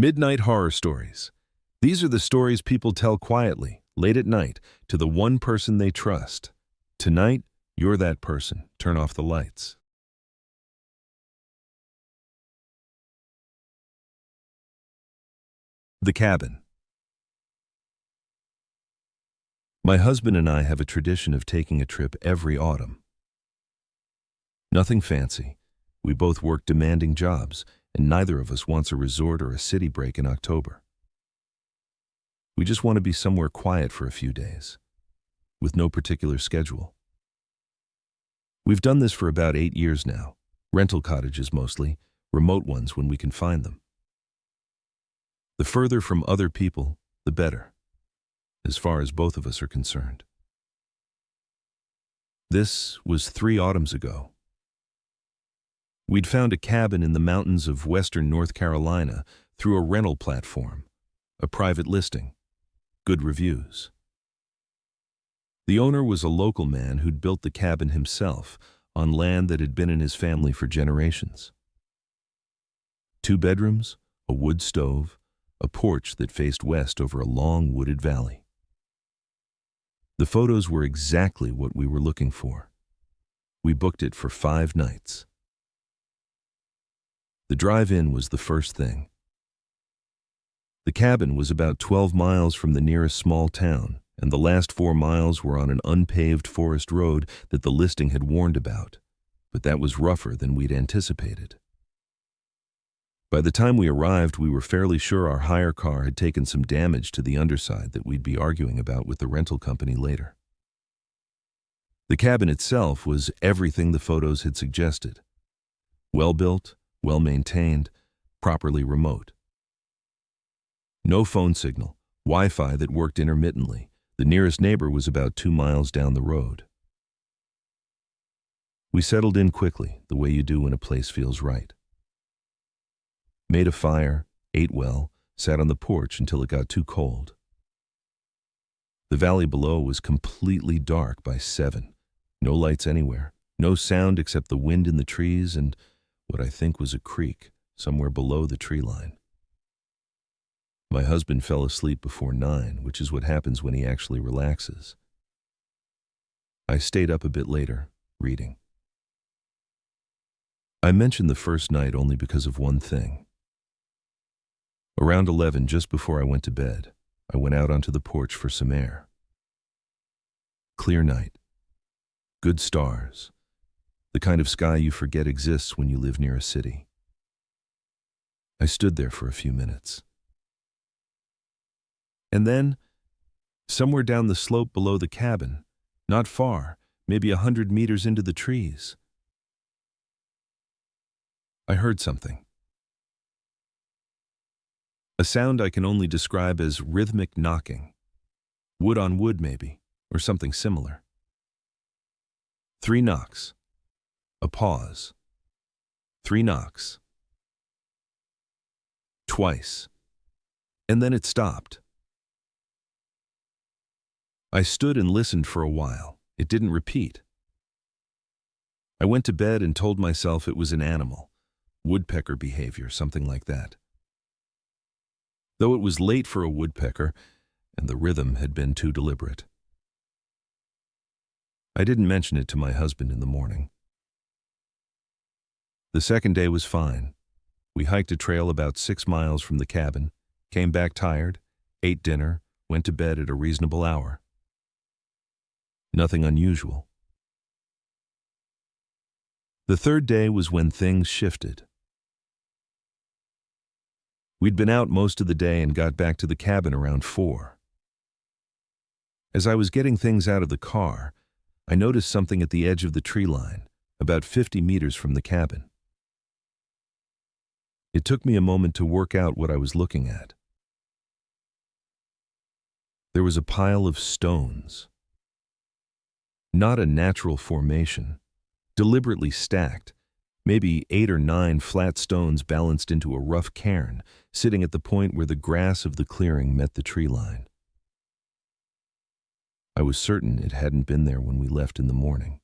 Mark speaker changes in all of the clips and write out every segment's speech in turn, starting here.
Speaker 1: Midnight horror stories. These are the stories people tell quietly, late at night, to the one person they trust. Tonight, you're that person. Turn off the lights. The cabin. My husband and I have a tradition of taking a trip every autumn. Nothing fancy. We both work demanding jobs, and neither of us wants a resort or a city break in October. We just want to be somewhere quiet for a few days, with no particular schedule. We've done this for about 8 years now, rental cottages mostly, remote ones when we can find them. The further from other people, the better, as far as both of us are concerned. This was 3 autumns ago. We'd found a cabin in the mountains of western North Carolina through a rental platform, a private listing, good reviews. The owner was a local man who'd built the cabin himself on land that had been in his family for generations. 2 bedrooms, a wood stove, a porch that faced west over a long wooded valley. The photos were exactly what we were looking for. We booked it for 5 nights. The drive-in was the first thing. The cabin was about 12 miles from the nearest small town, and the last 4 miles were on an unpaved forest road that the listing had warned about, but that was rougher than we'd anticipated. By the time we arrived, we were fairly sure our hire car had taken some damage to the underside that we'd be arguing about with the rental company later. The cabin itself was everything the photos had suggested. Well-built, well-maintained, properly remote. No phone signal, Wi-Fi that worked intermittently. The nearest neighbor was about 2 miles down the road. We settled in quickly, the way you do when a place feels right. Made a fire, ate well, sat on the porch until it got too cold. The valley below was completely dark by 7. No lights anywhere, no sound except the wind in the trees and what I think was a creek somewhere below the tree line. My husband fell asleep before 9, which is what happens when he actually relaxes. I stayed up a bit later, reading. I mentioned the first night only because of one thing. Around 11, just before I went to bed, I went out onto the porch for some air. Clear night. Good stars. The kind of sky you forget exists when you live near a city. I stood there for a few minutes. And then, somewhere down the slope below the cabin, not far, maybe 100 meters into the trees, I heard something. A sound I can only describe as rhythmic knocking. Wood on wood, maybe, or something similar. 3 knocks. A pause. 3 knocks. Twice. And then it stopped. I stood and listened for a while. It didn't repeat. I went to bed and told myself it was an animal, woodpecker behavior, something like that. Though it was late for a woodpecker, and the rhythm had been too deliberate. I didn't mention it to my husband in the morning. The second day was fine. We hiked a trail about 6 miles from the cabin, came back tired, ate dinner, went to bed at a reasonable hour. Nothing unusual. The third day was when things shifted. We'd been out most of the day and got back to the cabin around 4. As I was getting things out of the car, I noticed something at the edge of the tree line, about 50 meters from the cabin. It took me a moment to work out what I was looking at. There was a pile of stones. Not a natural formation, deliberately stacked, maybe 8 or 9 flat stones balanced into a rough cairn, sitting at the point where the grass of the clearing met the tree line. I was certain it hadn't been there when we left in the morning.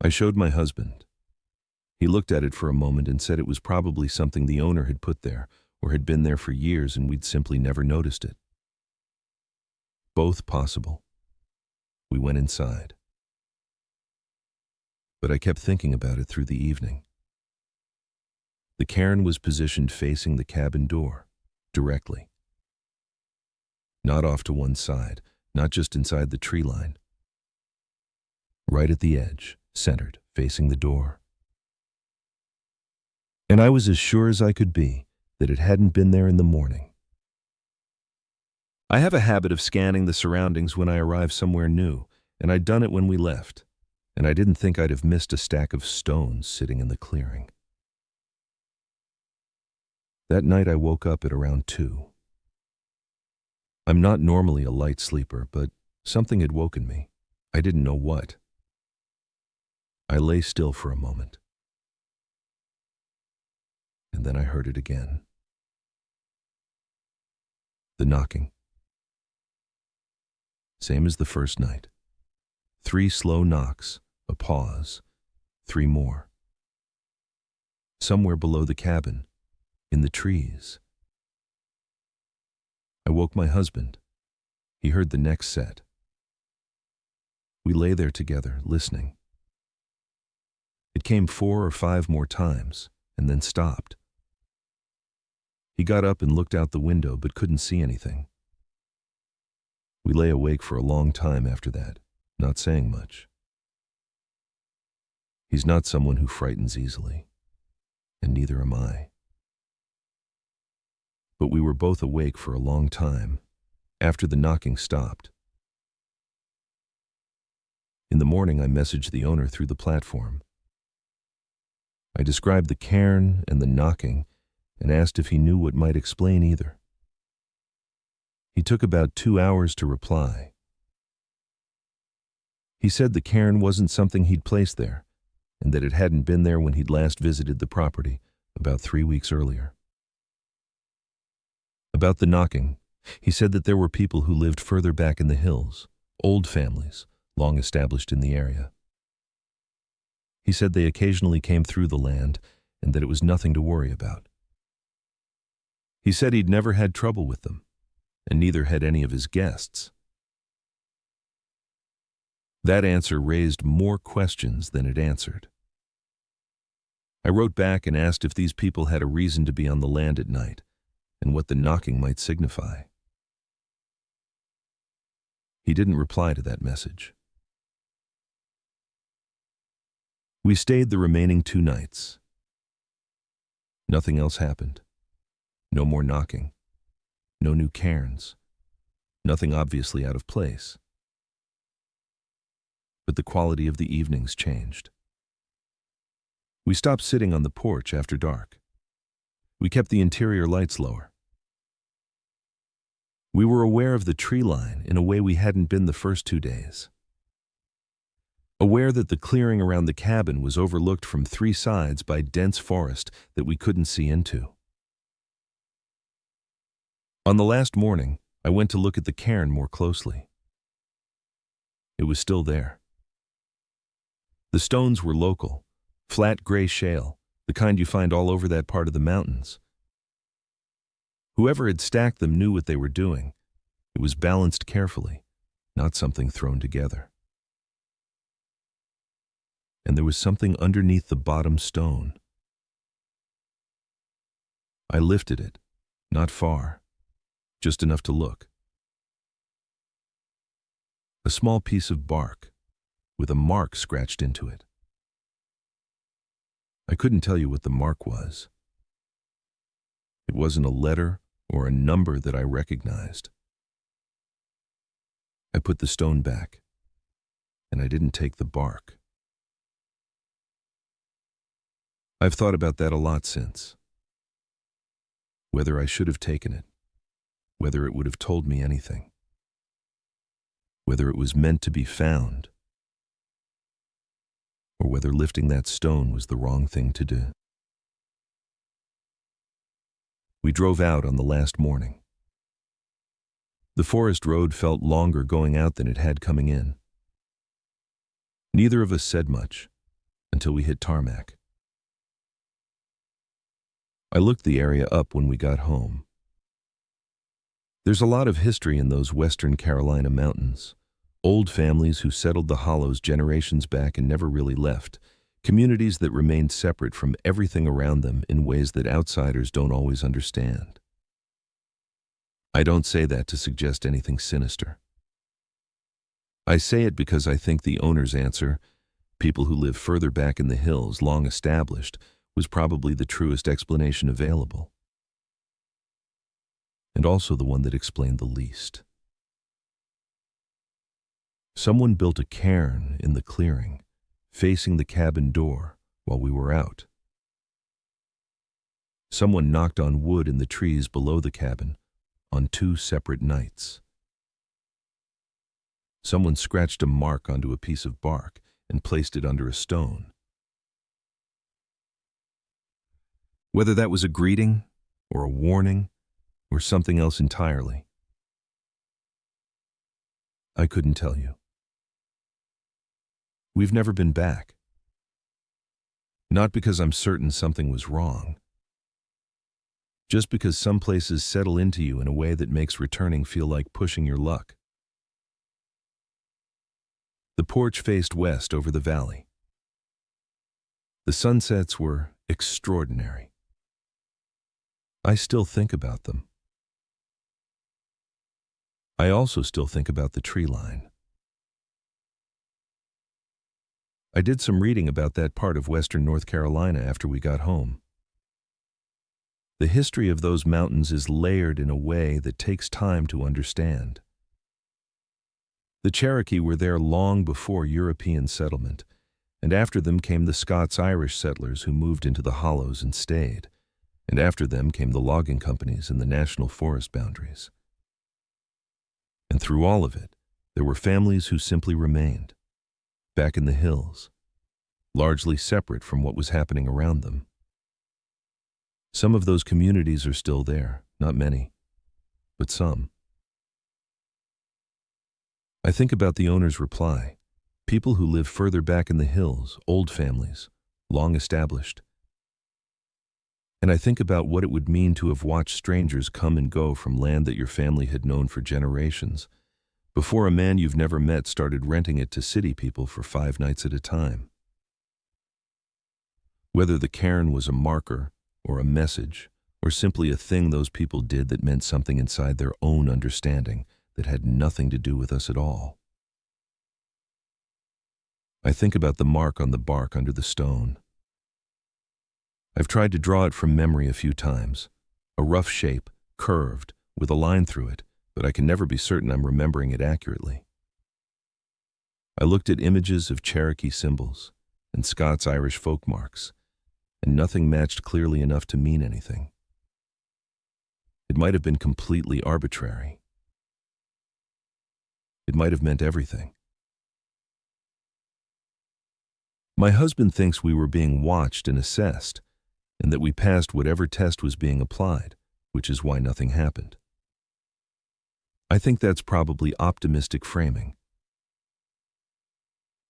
Speaker 1: I showed my husband. He looked at it for a moment and said it was probably something the owner had put there, or had been there for years and we'd simply never noticed it. Both possible. We went inside. But I kept thinking about it through the evening. The cairn was positioned facing the cabin door, directly. Not off to one side, not just inside the tree line. Right at the edge, centered, facing the door. And I was as sure as I could be that it hadn't been there in the morning. I have a habit of scanning the surroundings when I arrive somewhere new, and I'd done it when we left, and I didn't think I'd have missed a stack of stones sitting in the clearing. That night I woke up at around 2. I'm not normally a light sleeper, but something had woken me. I didn't know what. I lay still for a moment. And then I heard it again. The knocking. Same as the first night. 3 slow knocks, a pause, 3 more. Somewhere below the cabin, in the trees. I woke my husband. He heard the next set. We lay there together, listening. It came 4 or 5 more times, and then stopped. He got up and looked out the window, but couldn't see anything. We lay awake for a long time after that, not saying much. He's not someone who frightens easily, and neither am I. But we were both awake for a long time, after the knocking stopped. In the morning, I messaged the owner through the platform. I described the cairn and the knocking and asked if he knew what might explain either. He took about 2 hours to reply. He said the cairn wasn't something he'd placed there, and that it hadn't been there when he'd last visited the property about 3 weeks earlier. About the knocking, he said that there were people who lived further back in the hills, old families, long established in the area. He said they occasionally came through the land and that it was nothing to worry about. He said he'd never had trouble with them, and neither had any of his guests. That answer raised more questions than it answered. I wrote back and asked if these people had a reason to be on the land at night, and what the knocking might signify. He didn't reply to that message. We stayed the remaining 2 nights. Nothing else happened. No more knocking. No new cairns. Nothing obviously out of place. But the quality of the evenings changed. We stopped sitting on the porch after dark. We kept the interior lights lower. We were aware of the tree line in a way we hadn't been the first 2 days. Aware that the clearing around the cabin was overlooked from 3 sides by dense forest that we couldn't see into. On the last morning, I went to look at the cairn more closely. It was still there. The stones were local, flat gray shale, the kind you find all over that part of the mountains. Whoever had stacked them knew what they were doing. It was balanced carefully, not something thrown together. And there was something underneath the bottom stone. I lifted it, not far, just enough to look. A small piece of bark, with a mark scratched into it. I couldn't tell you what the mark was. It wasn't a letter or a number that I recognized. I put the stone back, and I didn't take the bark. I've thought about that a lot since. Whether I should have taken it, whether it would have told me anything, whether it was meant to be found, or whether lifting that stone was the wrong thing to do. We drove out on the last morning. The forest road felt longer going out than it had coming in. Neither of us said much until we hit tarmac. I looked the area up when we got home. There's a lot of history in those Western Carolina mountains. Old families who settled the hollows generations back and never really left. Communities that remained separate from everything around them in ways that outsiders don't always understand. I don't say that to suggest anything sinister. I say it because I think the owner's answer, people who live further back in the hills, long established, was probably the truest explanation available. And also the one that explained the least. Someone built a cairn in the clearing, facing the cabin door while we were out. Someone knocked on wood in the trees below the cabin on 2 separate nights. Someone scratched a mark onto a piece of bark and placed it under a stone. Whether that was a greeting, or a warning, or something else entirely, I couldn't tell you. We've never been back. Not because I'm certain something was wrong. Just because some places settle into you in a way that makes returning feel like pushing your luck. The porch faced west over the valley. The sunsets were extraordinary. I still think about them. I also still think about the tree line. I did some reading about that part of western North Carolina after we got home. The history of those mountains is layered in a way that takes time to understand. The Cherokee were there long before European settlement, and after them came the Scots-Irish settlers who moved into the hollows and stayed, and after them came the logging companies and the national forest boundaries. And through all of it, there were families who simply remained, back in the hills, largely separate from what was happening around them. Some of those communities are still there, not many, but some. I think about the owner's reply, people who live further back in the hills, old families, long established. And I think about what it would mean to have watched strangers come and go from land that your family had known for generations, before a man you've never met started renting it to city people for 5 nights at a time. Whether the cairn was a marker, or a message, or simply a thing those people did that meant something inside their own understanding that had nothing to do with us at all. I think about the mark on the bark under the stone. I've tried to draw it from memory a few times, a rough shape, curved, with a line through it, but I can never be certain I'm remembering it accurately. I looked at images of Cherokee symbols and Scots-Irish folk marks, and nothing matched clearly enough to mean anything. It might have been completely arbitrary. It might have meant everything. My husband thinks we were being watched and assessed, and that we passed whatever test was being applied, which is why nothing happened. I think that's probably optimistic framing.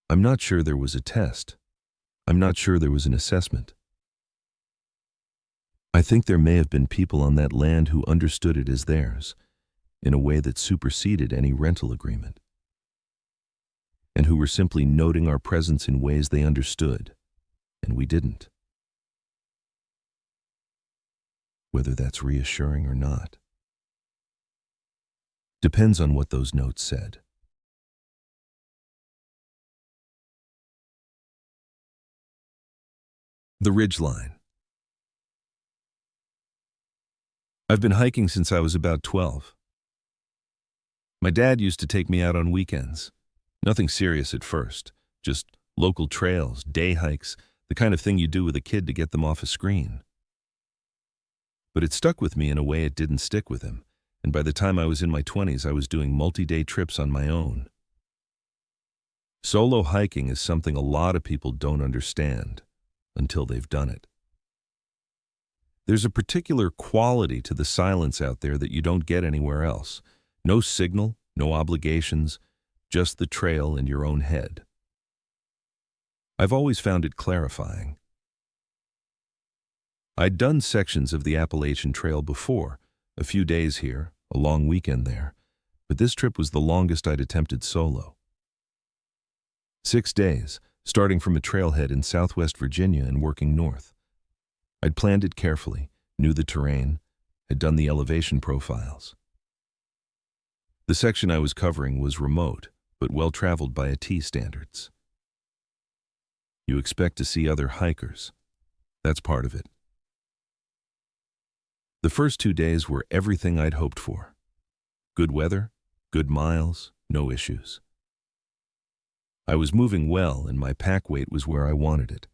Speaker 1: I'm not sure there was a test. I'm not sure there was an assessment. I think there may have been people on that land who understood it as theirs, in a way that superseded any rental agreement, and who were simply noting our presence in ways they understood, and we didn't. Whether that's reassuring or not depends on what those notes said. The Ridgeline. I've been hiking since I was about 12. My dad used to take me out on weekends. Nothing serious at first, just local trails, day hikes, the kind of thing you do with a kid to get them off a screen. But it stuck with me in a way it didn't stick with him, and by the time I was in my 20s, I was doing multi-day trips on my own. Solo hiking is something a lot of people don't understand until they've done it. There's a particular quality to the silence out there that you don't get anywhere else. No signal, no obligations, just the trail in your own head. I've always found it clarifying. I'd done sections of the Appalachian Trail before, a few days here, a long weekend there, but this trip was the longest I'd attempted solo. 6 days, starting from a trailhead in southwest Virginia and working north. I'd planned it carefully, knew the terrain, had done the elevation profiles. The section I was covering was remote, but well-traveled by AT standards. You expect to see other hikers. That's part of it. The first 2 days were everything I'd hoped for. Good weather, good miles, no issues. I was moving well and my pack weight was where I wanted it.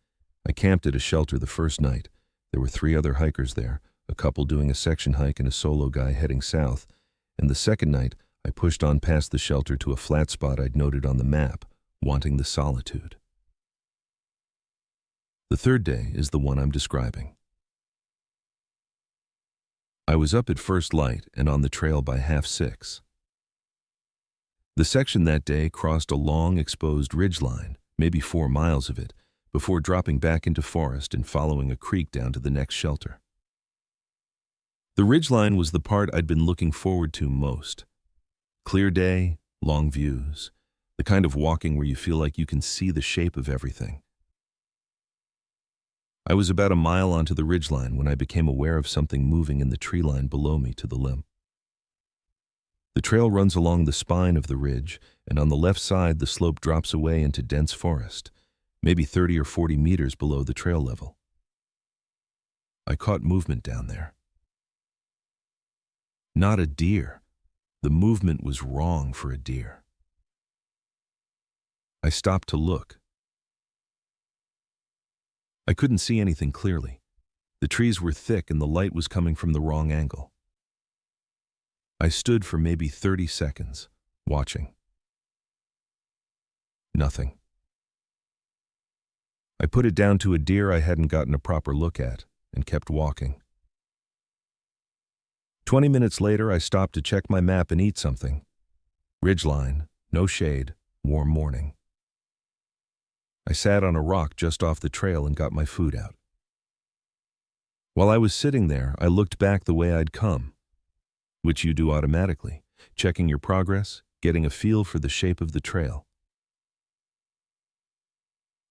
Speaker 1: I camped at a shelter the first night. There were 3 other hikers there, a couple doing a section hike and a solo guy heading south. And the second night, I pushed on past the shelter to a flat spot I'd noted on the map, wanting the solitude. The third day is the one I'm describing. I was up at first light and on the trail by 5:30. The section that day crossed a long, exposed ridgeline, maybe 4 miles of it, before dropping back into forest and following a creek down to the next shelter. The ridgeline was the part I'd been looking forward to most. Clear day, long views, the kind of walking where you feel like you can see the shape of everything. I was about a mile onto the ridgeline when I became aware of something moving in the tree line below me to the limb. The trail runs along the spine of the ridge, and on the left side the slope drops away into dense forest, maybe 30 or 40 meters below the trail level. I caught movement down there. Not a deer. The movement was wrong for a deer. I stopped to look. I couldn't see anything clearly. The trees were thick and the light was coming from the wrong angle. I stood for maybe 30 seconds, watching. Nothing. I put it down to a deer I hadn't gotten a proper look at and kept walking. 20 minutes later, I stopped to check my map and eat something. Ridgeline, no shade, warm morning. I sat on a rock just off the trail and got my food out. While I was sitting there, I looked back the way I'd come, which you do automatically, checking your progress, getting a feel for the shape of the trail.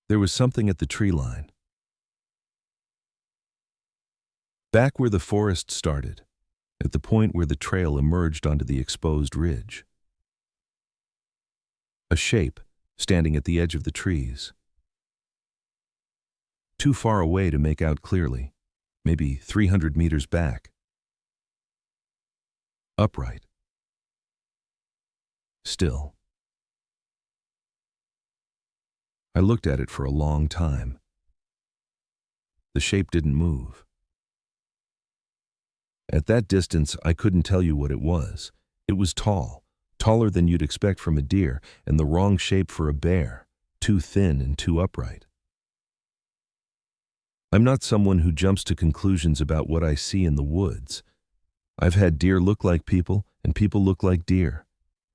Speaker 1: There was something at the tree line. Back where the forest started, at the point where the trail emerged onto the exposed ridge. A shape standing at the edge of the trees. Too far away to make out clearly, maybe 300 meters back. Upright. Still. I looked at it for a long time. The shape didn't move. At that distance, I couldn't tell you what it was. It was tall, taller than you'd expect from a deer, and the wrong shape for a bear, too thin and too upright. I'm not someone who jumps to conclusions about what I see in the woods. I've had deer look like people, and people look like deer,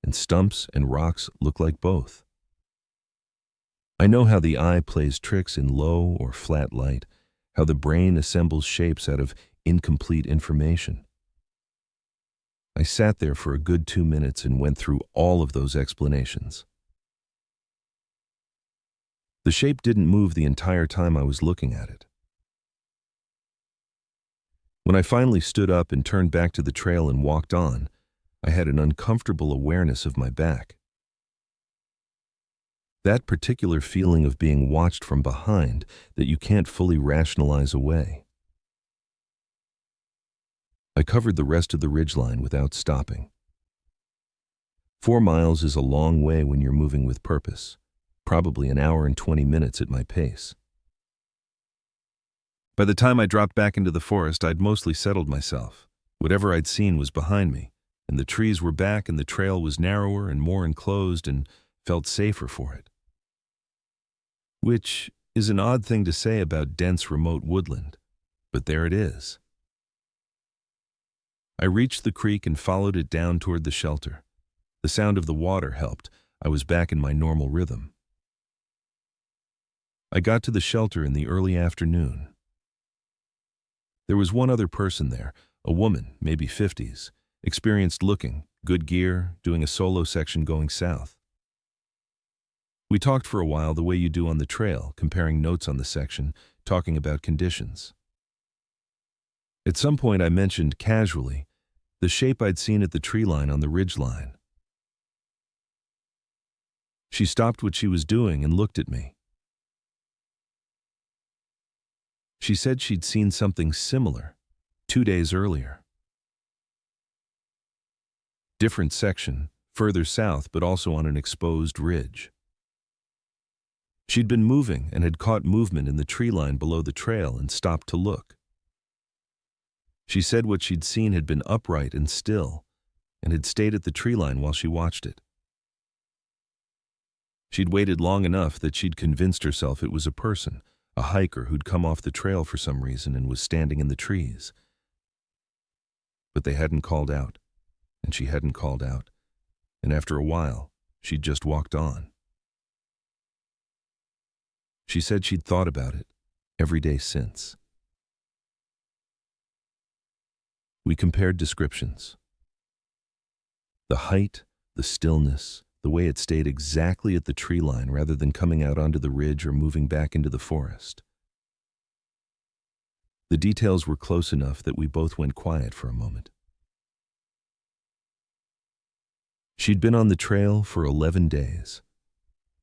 Speaker 1: and stumps and rocks look like both. I know how the eye plays tricks in low or flat light, how the brain assembles shapes out of incomplete information. I sat there for a good 2 minutes and went through all of those explanations. The shape didn't move the entire time I was looking at it. When I finally stood up and turned back to the trail and walked on, I had an uncomfortable awareness of my back. That particular feeling of being watched from behind that you can't fully rationalize away. I covered the rest of the ridgeline without stopping. 4 miles is a long way when you're moving with purpose, probably an hour and 20 minutes at my pace. By the time I dropped back into the forest, I'd mostly settled myself. Whatever I'd seen was behind me, and the trees were back and the trail was narrower and more enclosed and felt safer for it. Which is an odd thing to say about dense remote woodland, but there it is. I reached the creek and followed it down toward the shelter. The sound of the water helped. I was back in my normal rhythm. I got to the shelter in the early afternoon. There was one other person there, a woman, maybe 50s, experienced looking, good gear, doing a solo section going south. We talked for a while the way you do on the trail, comparing notes on the section, talking about conditions. At some point I mentioned, casually, the shape I'd seen at the treeline on the ridgeline. She stopped what she was doing and looked at me. She said she'd seen something similar 2 days earlier. Different section, further south but also on an exposed ridge. She'd been moving and had caught movement in the tree line below the trail and stopped to look. She said what she'd seen had been upright and still, and had stayed at the tree line while she watched it. She'd waited long enough that she'd convinced herself it was a person, a hiker who'd come off the trail for some reason and was standing in the trees. But they hadn't called out, and she hadn't called out, and after a while, she'd just walked on. She said she'd thought about it every day since. We compared descriptions. The height, the stillness, the way it stayed exactly at the tree line rather than coming out onto the ridge or moving back into the forest. The details were close enough that we both went quiet for a moment. She'd been on the trail for 11 days.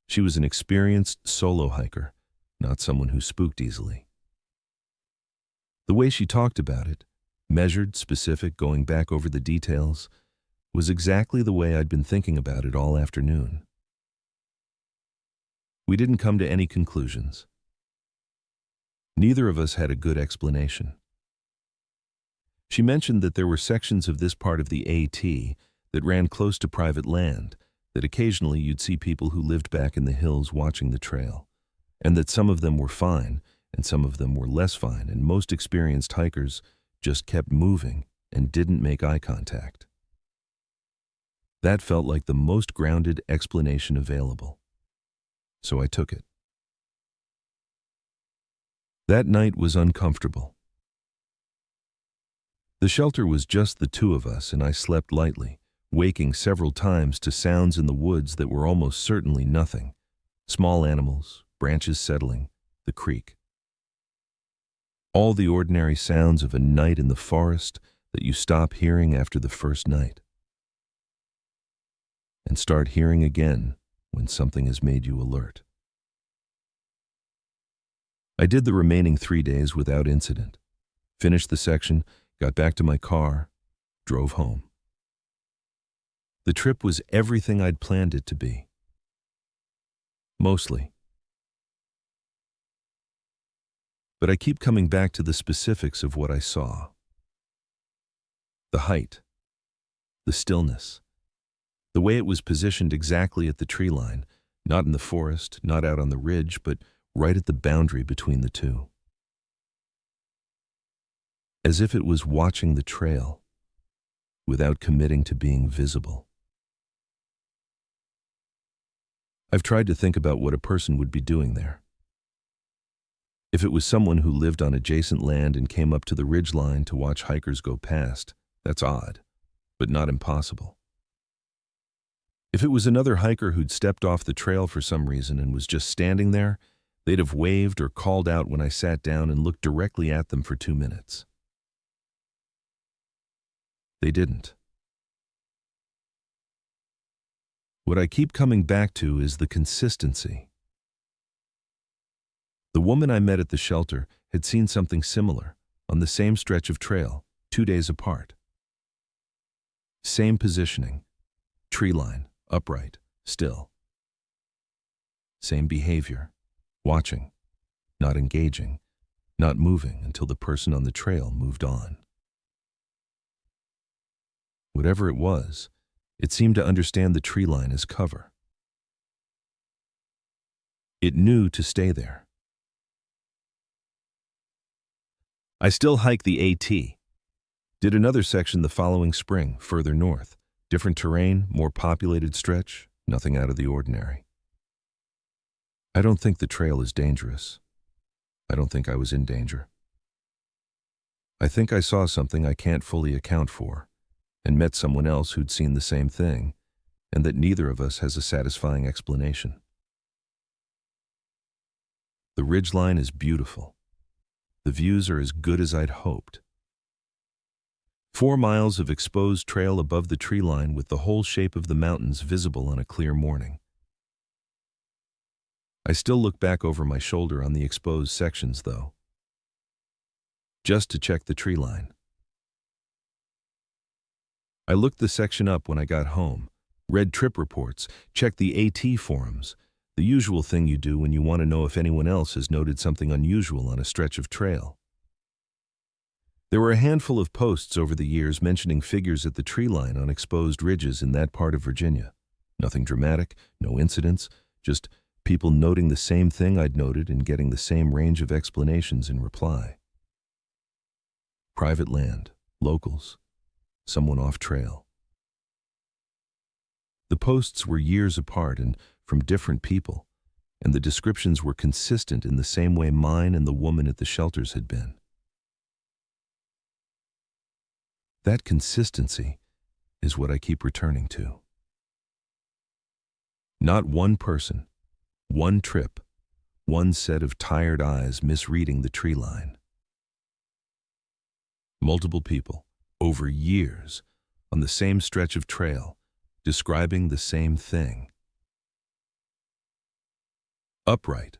Speaker 1: She was an experienced solo hiker, not someone who spooked easily. The way she talked about it, measured, specific, going back over the details, was exactly the way I'd been thinking about it all afternoon. We didn't come to any conclusions. Neither of us had a good explanation. She mentioned that there were sections of this part of the AT that ran close to private land, that occasionally you'd see people who lived back in the hills watching the trail, and that some of them were fine and some of them were less fine, and most experienced hikers just kept moving and didn't make eye contact. That felt like the most grounded explanation available, so I took it. That night was uncomfortable. The shelter was just the two of us, and I slept lightly, waking several times to sounds in the woods that were almost certainly nothing. Small animals, branches settling, the creek. All the ordinary sounds of a night in the forest that you stop hearing after the first night, and start hearing again when something has made you alert. I did the remaining 3 days without incident, finished the section, got back to my car, drove home. The trip was everything I'd planned it to be. Mostly. But I keep coming back to the specifics of what I saw. The height, the stillness, the way it was positioned exactly at the tree line, not in the forest, not out on the ridge, but right at the boundary between the two. As if it was watching the trail, without committing to being visible. I've tried to think about what a person would be doing there. If it was someone who lived on adjacent land and came up to the ridgeline to watch hikers go past, that's odd, but not impossible. If it was another hiker who'd stepped off the trail for some reason and was just standing there, they'd have waved or called out when I sat down and looked directly at them for 2 minutes. They didn't. What I keep coming back to is the consistency. The woman I met at the shelter had seen something similar on the same stretch of trail, 2 days apart. Same positioning, tree line, upright, still. Same behavior, watching, not engaging, not moving until the person on the trail moved on. Whatever it was, it seemed to understand the tree line as cover. It knew to stay there. I still hiked the AT. Did another section the following spring, further north. Different terrain, more populated stretch, nothing out of the ordinary. I don't think the trail is dangerous. I don't think I was in danger. I think I saw something I can't fully account for, and met someone else who'd seen the same thing, and that neither of us has a satisfying explanation. The ridgeline is beautiful. The views are as good as I'd hoped. 4 miles of exposed trail above the tree line with the whole shape of the mountains visible on a clear morning. I still look back over my shoulder on the exposed sections, though, just to check the tree line. I looked the section up when I got home, read trip reports, checked the AT forums, the usual thing you do when you want to know if anyone else has noted something unusual on a stretch of trail. There were a handful of posts over the years mentioning figures at the tree line on exposed ridges in that part of Virginia. Nothing dramatic, no incidents, just people noting the same thing I'd noted and getting the same range of explanations in reply. Private land, locals, someone off trail. The posts were years apart and from different people, and the descriptions were consistent in the same way mine and the woman at the shelters had been. That consistency is what I keep returning to. Not one person, one trip, one set of tired eyes misreading the tree line. Multiple people, over years, on the same stretch of trail, describing the same thing. Upright.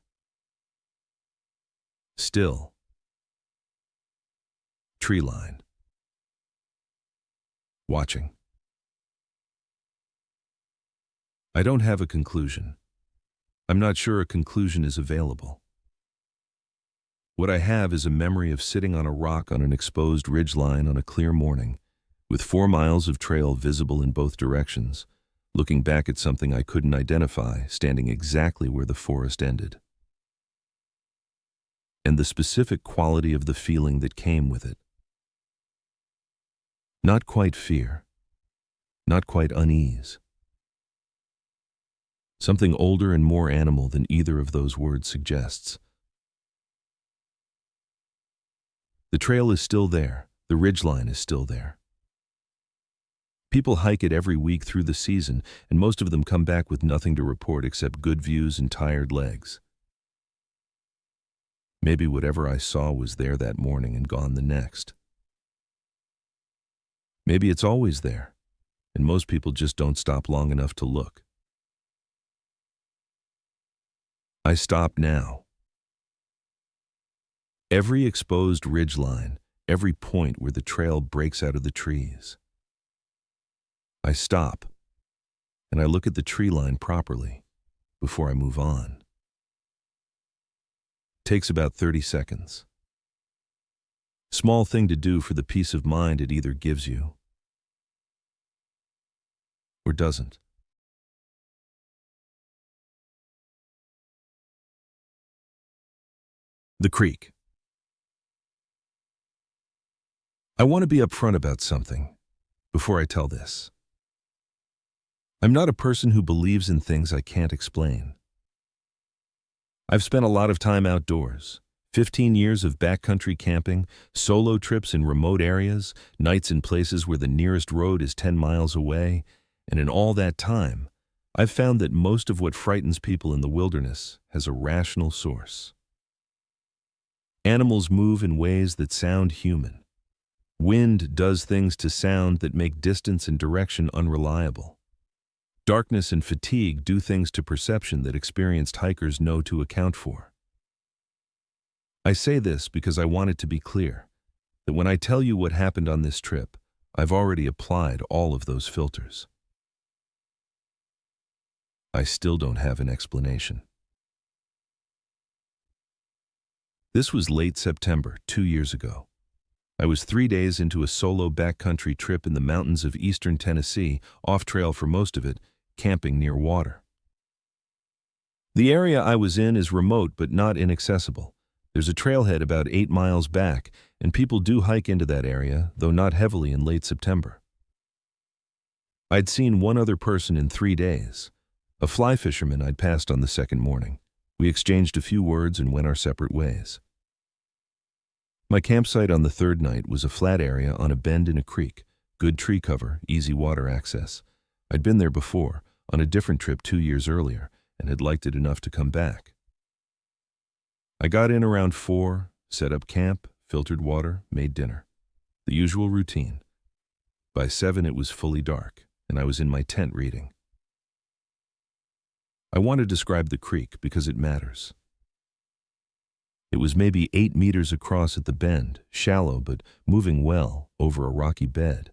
Speaker 1: Still. Tree line. Watching. I don't have a conclusion. I'm not sure a conclusion is available. What I have is a memory of sitting on a rock on an exposed ridgeline on a clear morning, with 4 miles of trail visible in both directions, looking back at something I couldn't identify, standing exactly where the forest ended. And the specific quality of the feeling that came with it. Not quite fear, not quite unease. Something older and more animal than either of those words suggests. The trail is still there, the ridgeline is still there. People hike it every week through the season, and most of them come back with nothing to report except good views and tired legs. Maybe whatever I saw was there that morning and gone the next. Maybe it's always there, and most people just don't stop long enough to look. I stop now. Every exposed ridgeline, every point where the trail breaks out of the trees. I stop, and I look at the tree line properly before I move on. Takes about 30 seconds. Small thing to do for the peace of mind it either gives you or doesn't. The creek. I want to be upfront about something before I tell this. I'm not a person who believes in things I can't explain. I've spent a lot of time outdoors, 15 years of backcountry camping, solo trips in remote areas, nights in places where the nearest road is 10 miles away, and in all that time, I've found that most of what frightens people in the wilderness has a rational source. Animals move in ways that sound human. Wind does things to sound that make distance and direction unreliable. Darkness and fatigue do things to perception that experienced hikers know to account for. I say this because I want it to be clear that when I tell you what happened on this trip, I've already applied all of those filters. I still don't have an explanation. This was late September, 2 years ago. I was 3 days into a solo backcountry trip in the mountains of eastern Tennessee, off trail for most of it, camping near water. The area I was in is remote but not inaccessible. There's a trailhead about 8 miles back, and people do hike into that area, though not heavily in late September. I'd seen one other person in 3 days, a fly fisherman I'd passed on the second morning. We exchanged a few words and went our separate ways. My campsite on the third night was a flat area on a bend in a creek, good tree cover, easy water access. I'd been there before, on a different trip 2 years earlier, and had liked it enough to come back. I got in around 4, set up camp, filtered water, made dinner. The usual routine. By 7 it was fully dark, and I was in my tent reading. I want to describe the creek because it matters. It was maybe 8 meters across at the bend, shallow but moving well over a rocky bed.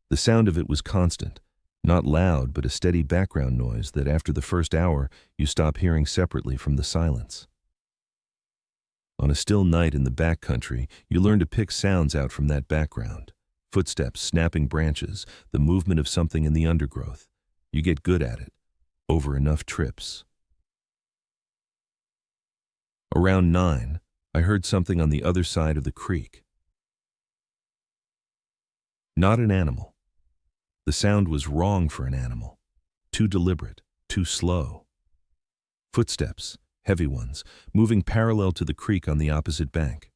Speaker 1: The sound of it was constant, not loud but a steady background noise that after the first hour you stop hearing separately from the silence. On a still night in the backcountry, you learn to pick sounds out from that background. Footsteps, snapping branches, the movement of something in the undergrowth. You get good at it, over enough trips. Around 9, I heard something on the other side of the creek. Not an animal. The sound was wrong for an animal. Too deliberate, too slow. Footsteps, heavy ones, moving parallel to the creek on the opposite bank.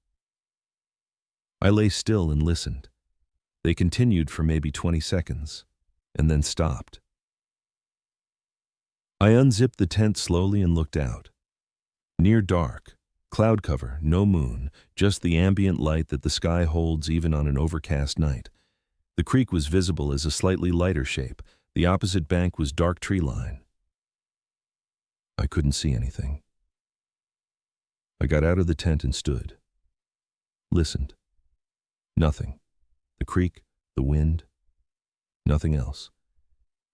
Speaker 1: I lay still and listened. They continued for maybe 20 seconds, and then stopped. I unzipped the tent slowly and looked out. Near dark, cloud cover, no moon, just the ambient light that the sky holds even on an overcast night. The creek was visible as a slightly lighter shape. The opposite bank was dark treeline. I couldn't see anything. I got out of the tent and stood. Listened. Nothing. The creek, the wind, nothing else.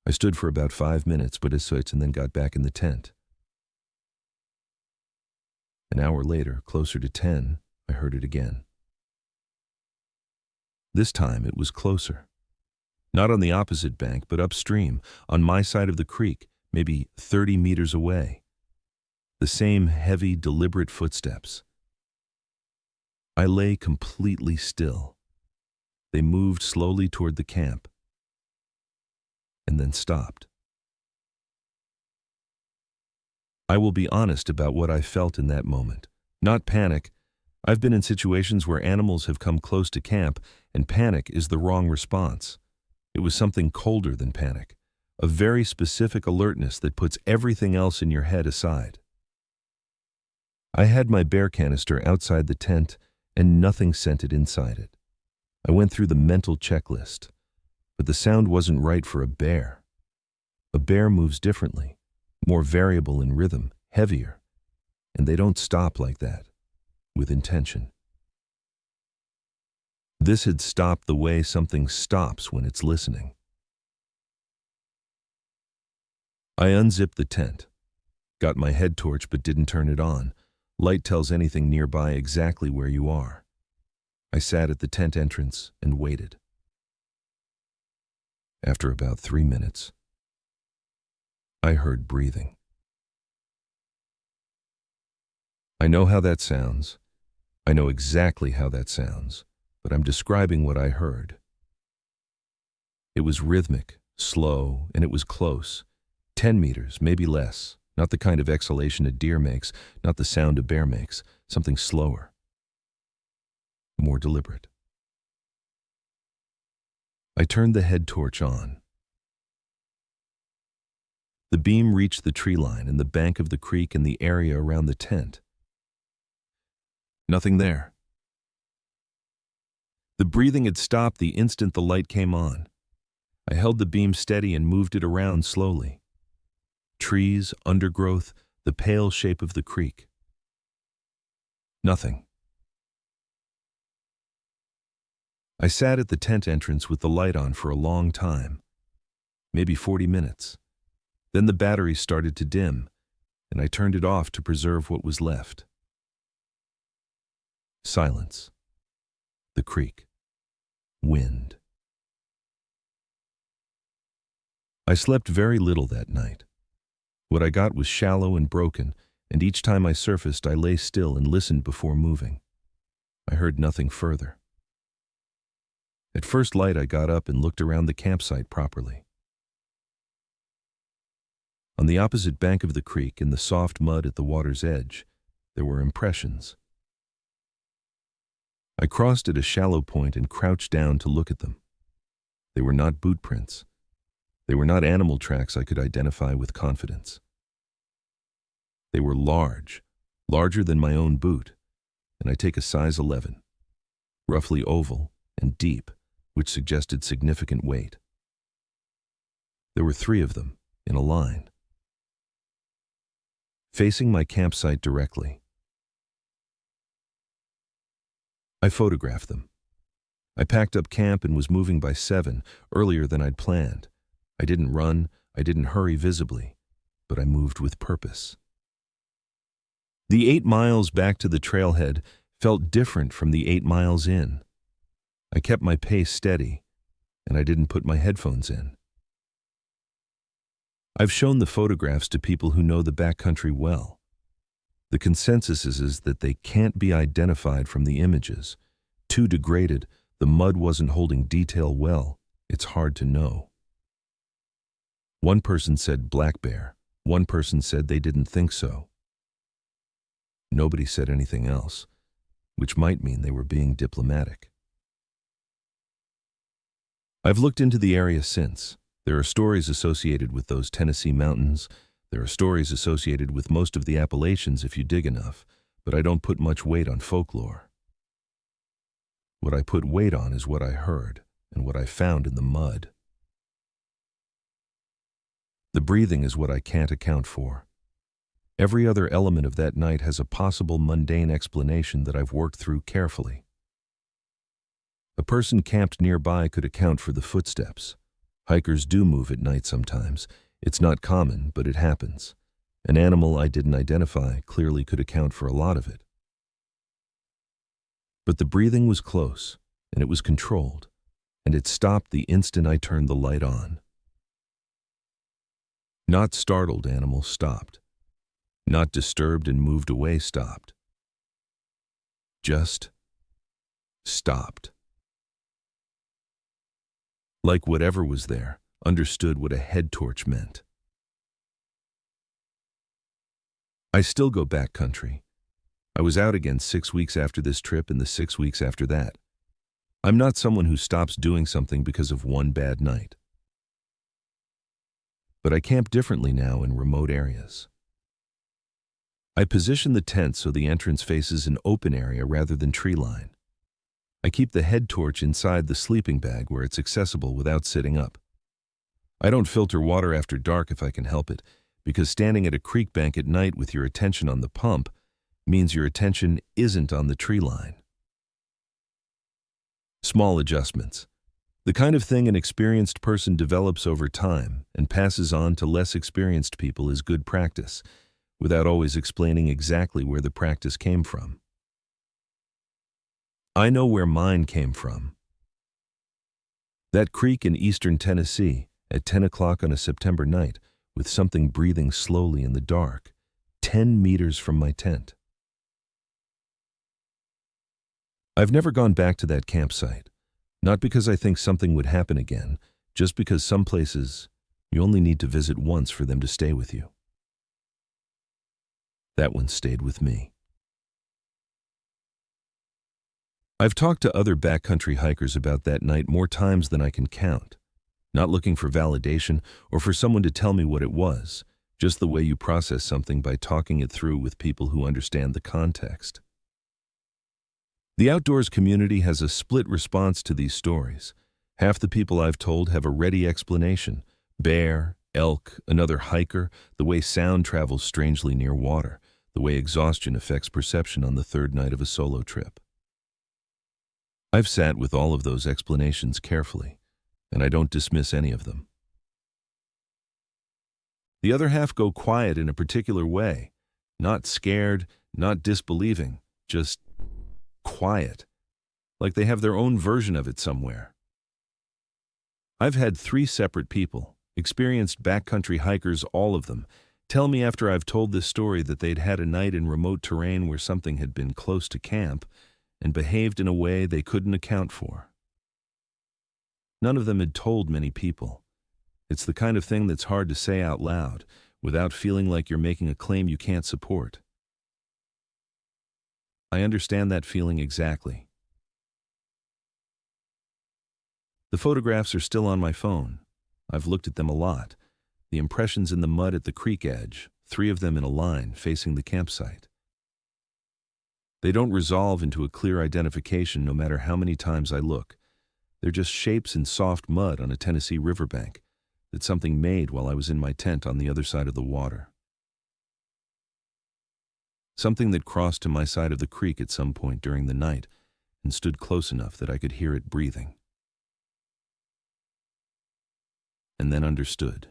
Speaker 1: I stood for about 5 minutes, and then got back in the tent. An hour later, closer to 10, I heard it again. This time it was closer. Not on the opposite bank, but upstream, on my side of the creek, maybe 30 meters away. The same heavy, deliberate footsteps. I lay completely still. They moved slowly toward the camp, and then stopped. I will be honest about what I felt in that moment. Not panic. I've been in situations where animals have come close to camp, and panic is the wrong response. It was something colder than panic, a very specific alertness that puts everything else in your head aside. I had my bear canister outside the tent, and nothing scented inside it. I went through the mental checklist, but the sound wasn't right for a bear. A bear moves differently, more variable in rhythm, heavier, and they don't stop like that, with intention. This had stopped the way something stops when it's listening. I unzipped the tent, got my head torch but didn't turn it on. Light tells anything nearby exactly where you are. I sat at the tent entrance and waited. After about 3 minutes, I heard breathing. I know how that sounds. I know exactly how that sounds, but I'm describing what I heard. It was rhythmic, slow, and it was close. 10 meters, maybe less. Not the kind of exhalation a deer makes, not the sound a bear makes. Something slower. More deliberate. I turned the head torch on. The beam reached the tree line and the bank of the creek and the area around the tent. Nothing there. The breathing had stopped the instant the light came on. I held the beam steady and moved it around slowly. Trees, undergrowth, the pale shape of the creek. Nothing. I sat at the tent entrance with the light on for a long time, maybe 40 minutes. Then the battery started to dim, and I turned it off to preserve what was left. Silence. The creek. Wind. I slept very little that night. What I got was shallow and broken, and each time I surfaced, I lay still and listened before moving. I heard nothing further. At first light, I got up and looked around the campsite properly. On the opposite bank of the creek, in the soft mud at the water's edge, there were impressions. I crossed at a shallow point and crouched down to look at them. They were not boot prints. They were not animal tracks I could identify with confidence. They were large, larger than my own boot, and I take a size 11, roughly oval and deep, which suggested significant weight. There were 3 of them, in a line, facing my campsite directly. I photographed them. I packed up camp and was moving by 7, earlier than I'd planned. I didn't run, I didn't hurry visibly, but I moved with purpose. The 8 miles back to the trailhead felt different from the 8 miles in. I kept my pace steady, and I didn't put my headphones in. I've shown the photographs to people who know the backcountry well. The consensus is that they can't be identified from the images. Too degraded, the mud wasn't holding detail well. It's hard to know. One person said black bear. One person said they didn't think so. Nobody said anything else, which might mean they were being diplomatic. I've looked into the area since. There are stories associated with those Tennessee mountains. There are stories associated with most of the Appalachians if you dig enough, but I don't put much weight on folklore. What I put weight on is what I heard and what I found in the mud. The breathing is what I can't account for. Every other element of that night has a possible mundane explanation that I've worked through carefully. A person camped nearby could account for the footsteps. Hikers do move at night sometimes. It's not common, but it happens. An animal I didn't identify clearly could account for a lot of it. But the breathing was close, and it was controlled, and it stopped the instant I turned the light on. Not startled animals stopped. Not disturbed and moved away stopped. Just stopped. Like whatever was there understood what a head torch meant. I still go backcountry. I was out again 6 weeks after this trip and the 6 weeks after that. I'm not someone who stops doing something because of one bad night. But I camp differently now in remote areas. I position the tent so the entrance faces an open area rather than treeline. I keep the head torch inside the sleeping bag where it's accessible without sitting up. I don't filter water after dark if I can help it, because standing at a creek bank at night with your attention on the pump means your attention isn't on the tree line. Small adjustments. The kind of thing an experienced person develops over time and passes on to less experienced people is good practice, without always explaining exactly where the practice came from. I know where mine came from. That creek in eastern Tennessee at 10 o'clock on a September night with something breathing slowly in the dark, 10 meters from my tent. I've never gone back to that campsite, not because I think something would happen again, just because some places you only need to visit once for them to stay with you. That one stayed with me. I've talked to other backcountry hikers about that night more times than I can count, not looking for validation or for someone to tell me what it was, just the way you process something by talking it through with people who understand the context. The outdoors community has a split response to these stories. Half the people I've told have a ready explanation: bear, elk, another hiker, the way sound travels strangely near water, the way exhaustion affects perception on the 3rd night of a solo trip. I've sat with all of those explanations carefully, and I don't dismiss any of them. The other half go quiet in a particular way, not scared, not disbelieving, just quiet, like they have their own version of it somewhere. I've had 3 separate people, experienced backcountry hikers, all of them, tell me after I've told this story that they'd had a night in remote terrain where something had been close to camp and behaved in a way they couldn't account for. None of them had told many people. It's the kind of thing that's hard to say out loud without feeling like you're making a claim you can't support. I understand that feeling exactly. The photographs are still on my phone. I've looked at them a lot. The impressions in the mud at the creek edge, 3 of them in a line facing the campsite. They don't resolve into a clear identification no matter how many times I look. They're just shapes in soft mud on a Tennessee riverbank that something made while I was in my tent on the other side of the water. Something that crossed to my side of the creek at some point during the night and stood close enough that I could hear it breathing. And then understood,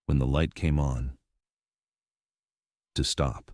Speaker 1: when the light came on, to stop.